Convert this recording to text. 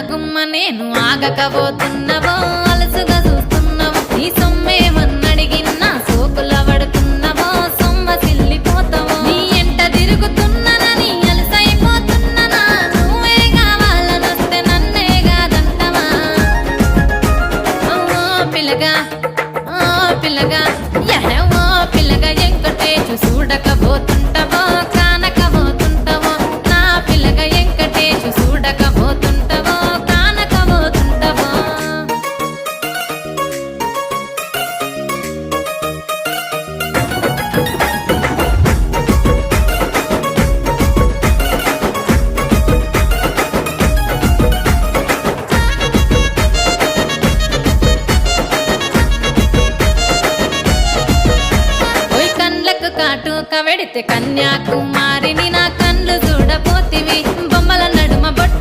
గుమ్మ నేను ఆగకపోతున్నవో అలసుగా చూస్తున్నవో నీ సొమ్మేమన్నడిగిన్నా సోకుల పడుతున్నవో సొమ్మ సిల్లిపోతావో నీ ఎంట తిరుగుతున్ననని అలసైపోతున్ననా నువ్వే కావాలనొస్తే నన్నే కాదంటవా పిల్లగా పిల్లగా యహో పిల్లగా ఎంకటేశు చూడకపోతుంటవో కానకపోతుంటవో నా పిల్లగా ఎంకటేశు చూడకపోతుంటవో కానకపోతుంటవో కాటుక వెడితే కన్యాకుమారి